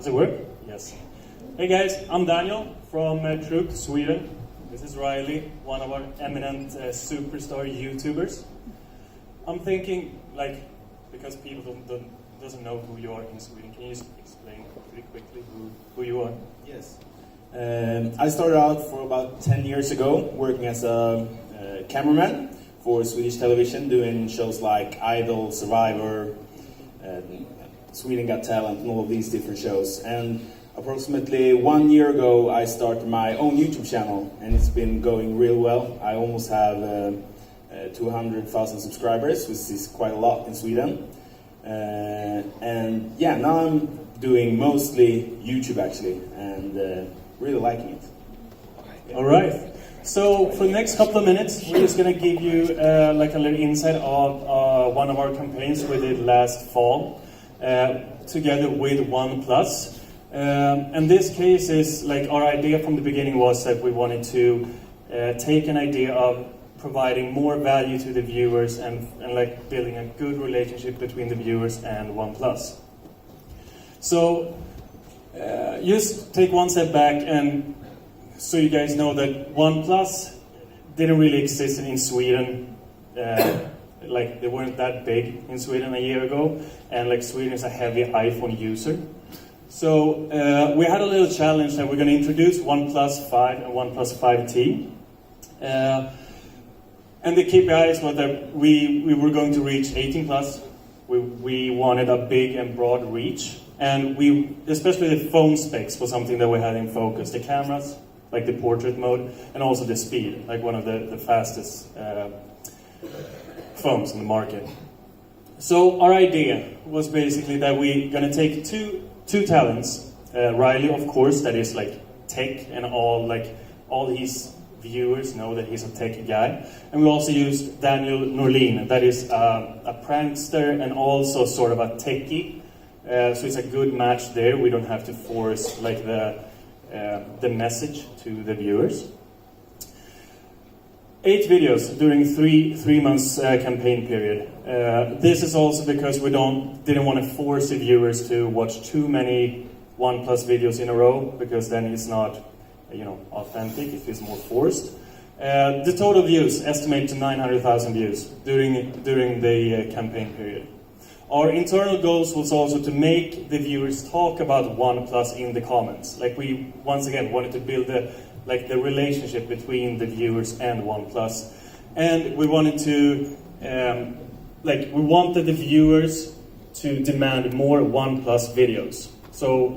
Does it work? Yes. Hey guys, I'm Daniel from Truth, Sweden. This is Riley, one of our eminent superstar YouTubers. I'm thinking, like, because people doesn't know who you are in Sweden, can you just explain pretty quickly who you are? Yes. I started out for about 10 years ago working as a cameraman for Swedish television, doing shows like Idol, Survivor, Sweden Got Talent, and all of these different shows. And approximately 1 year ago, I started my own YouTube channel, and it's been going real well. I almost have 200,000 subscribers, which is quite a lot in Sweden. And yeah, now I'm doing mostly YouTube actually, and really liking it. All right. So for the next couple of minutes, we're just going to give you like a little insight of one of our campaigns we did last fall together with OnePlus. And this case is like our idea from the beginning was that we wanted to take an idea of providing more value to the viewers and like building a good relationship between the viewers and OnePlus. So just take one step back, and so you guys know that OnePlus didn't really exist in Sweden. Like they weren't that big in Sweden a year ago, and like Sweden is a heavy iPhone user. So we had a little challenge that we're going to introduce OnePlus 5 and OnePlus 5T. And the KPIs were that we were going to reach 18 plus. We wanted a big and broad reach. And especially the phone specs was something that we had in focus. The cameras, like the portrait mode, and also the speed, like one of the fastest phones in the market. So our idea was basically that we're going to take two talents. Riley, of course, that is like tech, and all his viewers know that he's a tech guy. And we also used Daniel Norlin, that is a prankster and also sort of a techie. So it's a good match there. We don't have to force like the message to the viewers. 8 videos during three months campaign period. This is also because we didn't want to force the viewers to watch too many OnePlus videos in a row, because then it's not, authentic. It feels more forced. The total views estimated to 900,000 views during the campaign period. Our internal goals was also to make the viewers talk about OnePlus in the comments. Like we once again wanted to build the relationship between the viewers and OnePlus, and we wanted to we wanted the viewers to demand more OnePlus videos. So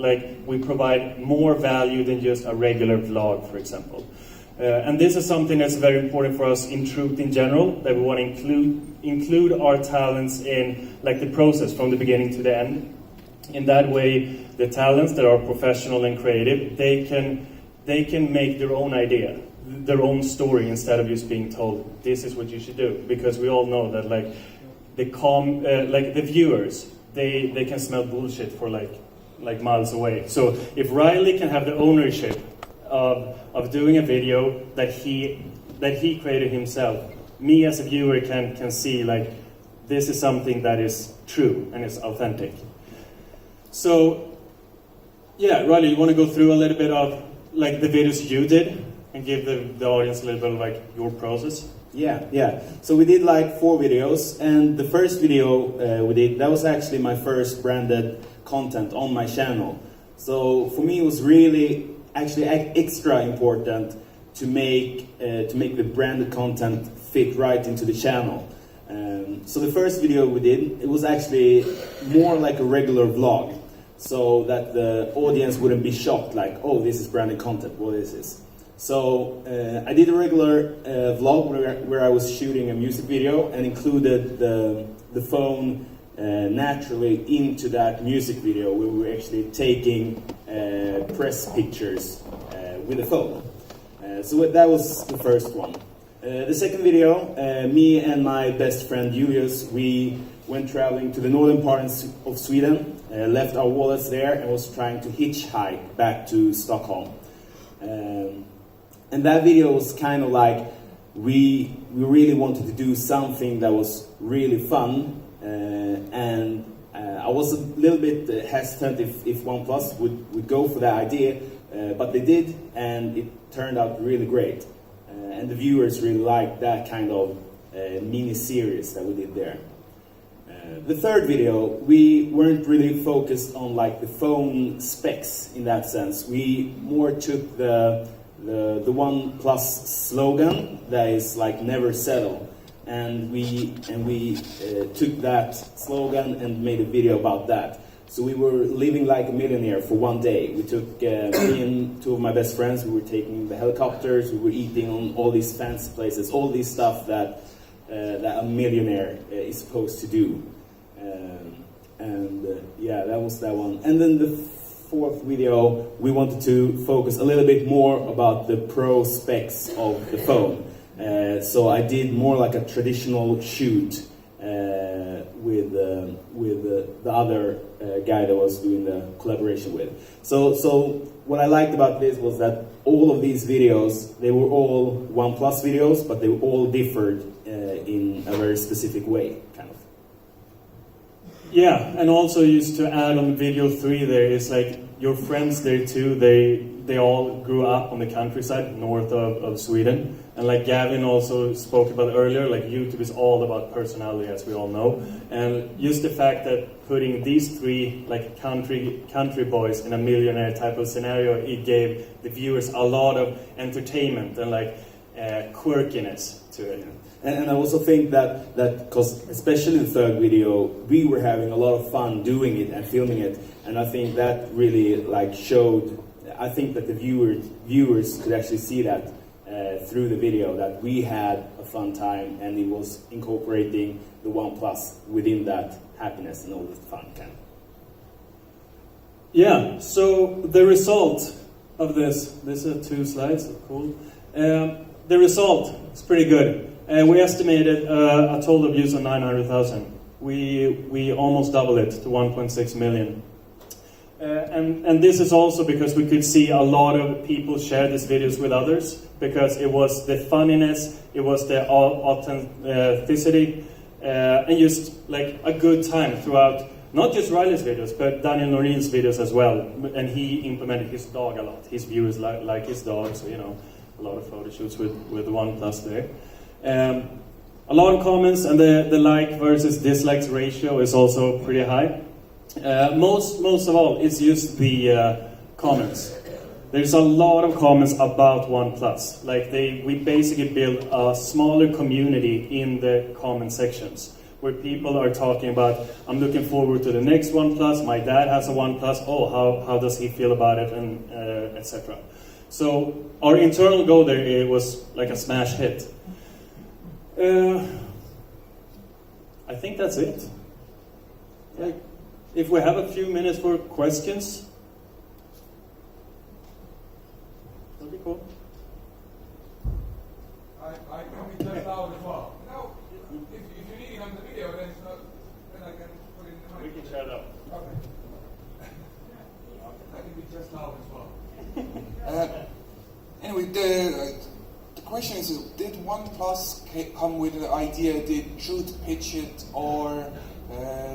we provide more value than just a regular vlog, for example. And this is something that's very important for us in Truth in general, that we want to include our talents in the process from the beginning to the end. In that way, the talents that are professional and creative, they can make their own idea, their own story, instead of just being told, this is what you should do. Because we all know that the viewers, they can smell bullshit for miles away. So if Riley can have the ownership of doing a video that he created himself, me as a viewer can see this is something that is true and is authentic. So yeah, Riley, you want to go through a little bit of the videos you did and give the audience a little bit of your process? Yeah. So we did 4 videos, and the first video we did, that was actually my first branded content on my channel. So for me it was really actually extra important to make the branded content fit right into the channel. So the first video we did, it was actually more like a regular vlog, so that the audience wouldn't be shocked, oh, this is branded content, what is this? So I did a regular vlog where I was shooting a music video and included the phone naturally into that music video. We were actually taking press pictures with the phone. So that was the first one. The second video, me and my best friend Julius, we went traveling to the northern parts of Sweden, left our wallets there, and was trying to hitchhike back to Stockholm. And that video was kind of we really wanted to do something that was really fun, and I was a little bit hesitant if OnePlus would go for that idea, but they did, and it turned out really great. And the viewers really liked that kind of mini-series that we did there. The third video, we weren't really focused on like the phone specs in that sense. We more took the OnePlus slogan that is like never settle, and we took that slogan and made a video about that. So we were living like a millionaire for one day. We took me and two of my best friends. We were taking the helicopters. We were eating on all these fancy places, all this stuff that a millionaire is supposed to do. Yeah, that was that one. And then the fourth video, we wanted to focus a little bit more about the pro specs of the phone. So I did more like a traditional shoot with the other guy that was doing the collaboration with. So what I liked about this was that all of these videos, they were all OnePlus videos, but they all differed in a very specific way, kind of. Yeah, and also just to add on video 3 there is like your friends there too, they all grew up on the countryside north of Sweden. And like Gavin also spoke about earlier, like YouTube is all about personality, as we all know. And just the fact that putting these 3 like country boys in a millionaire type of scenario, it gave the viewers a lot of entertainment and like quirkiness to it. And I also think that because especially the third video, we were having a lot of fun doing it and filming it, and I think that really like showed. I think that the viewers could actually see that through the video, that we had a fun time, and it was incorporating the OnePlus within that happiness and all the fun kind of. Yeah. So the result of this are 2 slides. Cool. The result is pretty good. We estimated a total views of 900,000. We almost doubled it to 1.6 million. And this is also because we could see a lot of people share these videos with others, because it was the funniness, it was the authenticity, and just like a good time throughout, not just Riley's videos, but Daniel Norin's videos as well. And he implemented his dog a lot. His viewers like his dog, so a lot of photo shoots with the OnePlus there. A lot of comments, and the like versus dislikes ratio is also pretty high. Most of all, it's just the comments. There's a lot of comments about OnePlus. Like we basically built a smaller community in the comment sections, where people are talking about, I'm looking forward to the next OnePlus, my dad has a OnePlus, oh, how does he feel about it, and etc. So our internal goal there, it was like a smash hit. I think that's it. Like, if we have a few minutes for questions, that'd be cool. I can be just loud as well. No, if you need it on the video, then I can put it in the mic. We can shut up. Okay. I can be just loud as well. Anyway, the question is, did OnePlus come with the idea, did Truth pitch it, or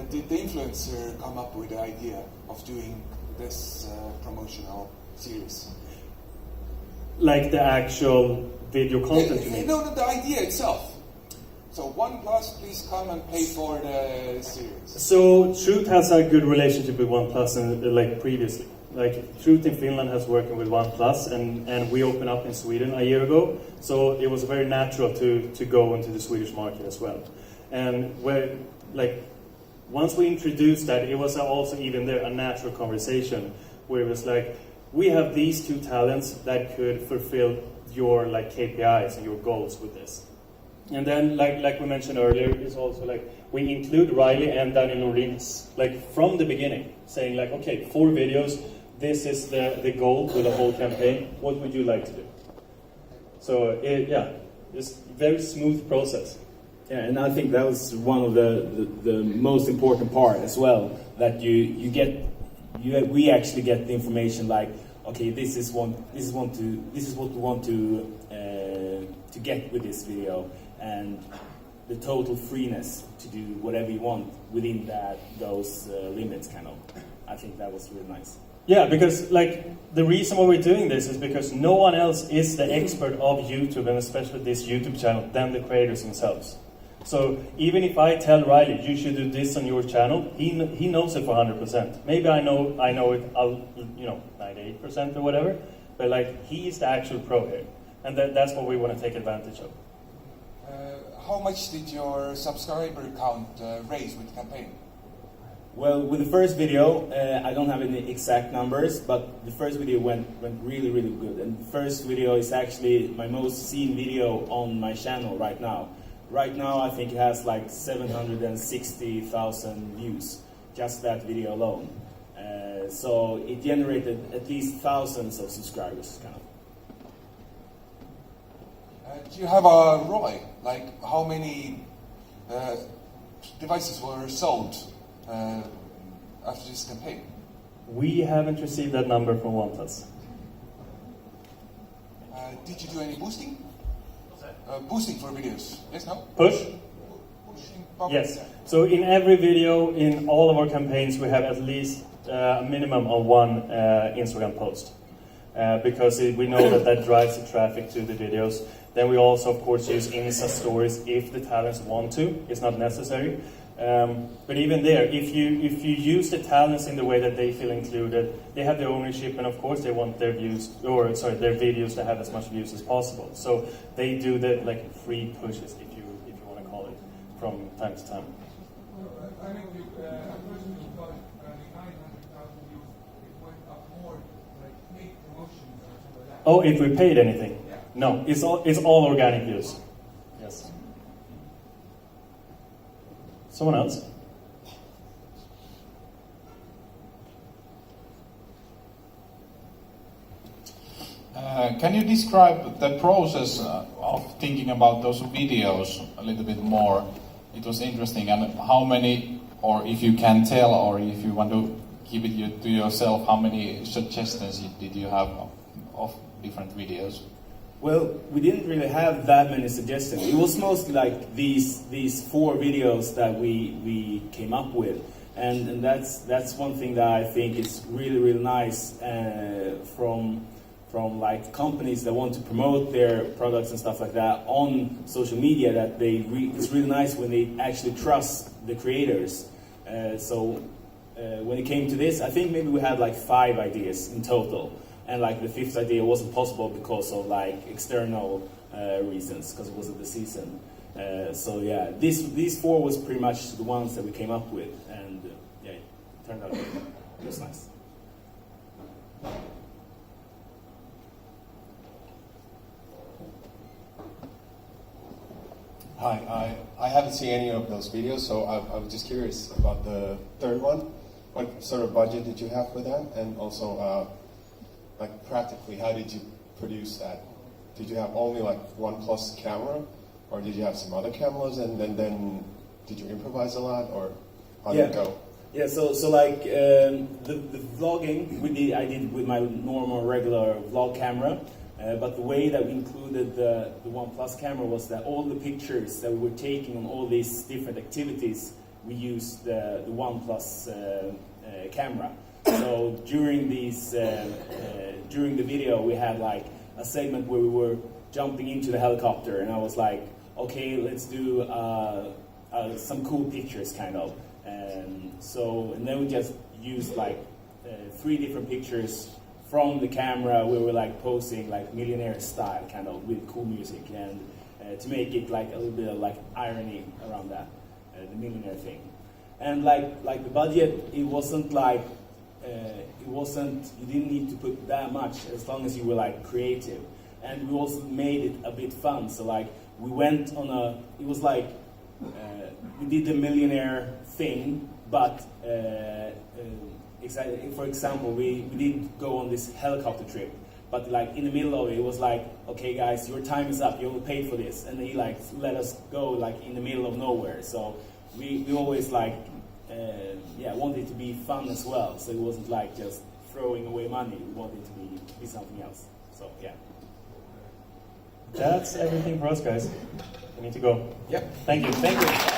did the influencer come up with the idea of doing this promotional series? Like the actual video content, you mean? No, the idea itself. So OnePlus, please come and pay for the series. So Truth has a good relationship with OnePlus, and like previously. Like Truth in Finland has working with OnePlus, and we opened up in Sweden a year ago, so it was very natural to go into the Swedish market as well. And where, like, once we introduced that, it was also even there a natural conversation where it was like, we have these 2 talents that could fulfill your like KPIs and your goals with this. And then, like we mentioned earlier, is also like we include Riley and Daniel Norin's like from the beginning, saying like, okay, 4 videos. This is the goal with the whole campaign. What would you like to do? So it's a very smooth process. Yeah, and I think that was one of the most important part as well. That we actually get the information like, okay, this is what we want to get with this video, and the total freeness to do whatever you want within those limits, kind of. I think that was really nice. Yeah, because like the reason why we're doing this is because no one else is the expert of YouTube, and especially this YouTube channel, than the creators themselves. So even if I tell Riley, you should do this on your channel, he knows it for 100%. Maybe I know it, 98% or whatever, but like he's the actual pro here, and that's what we want to take advantage of. How much did your subscriber count raise with the campaign? Well, with the first video, I don't have any exact numbers, but the first video went really, really good. And the first video is actually my most seen video on my channel right now. Right now, I think it has like 760,000 views, just that video alone. So it generated at least thousands of subscribers, kind of. Do you have a ROI? Like how many devices were sold after this campaign? We haven't received that number from OnePlus. Did you do any boosting? Boosting for videos? Yes, no? Push? Pushing Yes. So in every video, in all of our campaigns, we have at least a minimum of one Instagram post. Because we know that drives the traffic to the videos. Then we also, of course, use Insta stories if the talents want to. It's not necessary. But even there, if you use the talents in the way that they feel included, they have the ownership, and of course they want their their videos to have as much views as possible. So they do the like free pushes, if you want to call it, from time to time. I think you, at first you got 900,000 views. It went up more, like paid promotions or something like that. Oh, if we paid anything? Yeah. No, it's all organic views. Yes. Someone else? Can you describe the process of thinking about those videos a little bit more? It was interesting, and how many, or if you can tell, or if you want to keep it to yourself, how many suggestions did you have of different videos? Well, we didn't really have that many suggestions. It was mostly like these 4 videos that we came up with, and that's one thing that I think is really, really nice from like companies that want to promote their products and stuff like that on social media. That it's really nice when they actually trust the creators. So when it came to this, I think maybe we had like 5 ideas in total. And like the 5th idea wasn't possible because of like external reasons, because it wasn't the season. So yeah, these 4 was pretty much the ones that we came up with, and yeah, it turned out good. It was nice. Hi, I haven't seen any of those videos, so I was just curious about the 3rd one. What sort of budget did you have for that? And also, like practically, how did you produce that? Did you have only like OnePlus camera, or did you have some other cameras, and then did you improvise a lot, or how did it go? Yeah, so like the vlogging I did with my normal regular vlog camera, but the way that we included the OnePlus camera was that all the pictures that we were taking on all these different activities, we used the OnePlus camera. So during the video, we had like a segment where we were jumping into the helicopter, and I was like, okay, let's do some cool pictures, kind of. And then we just used like 3 different pictures from the camera. We were like posing like millionaire style, kind of, with cool music, and to make it like a little bit of like irony around that, the millionaire thing. And like the budget, it wasn't like. You didn't need to put that much as long as you were like creative. And we also made it a bit fun. So like we went on it was like, we did the millionaire thing, but for example, we did go on this helicopter trip, but like in the middle of it, it was like, okay guys, your time is up, you only paid for this. And he like let us go like in the middle of nowhere. So we always like, wanted it to be fun as well. So it wasn't like just throwing away money. We wanted it to be something else. So yeah. That's everything for us, guys. You need to go. Yep. Thank you. Thank you.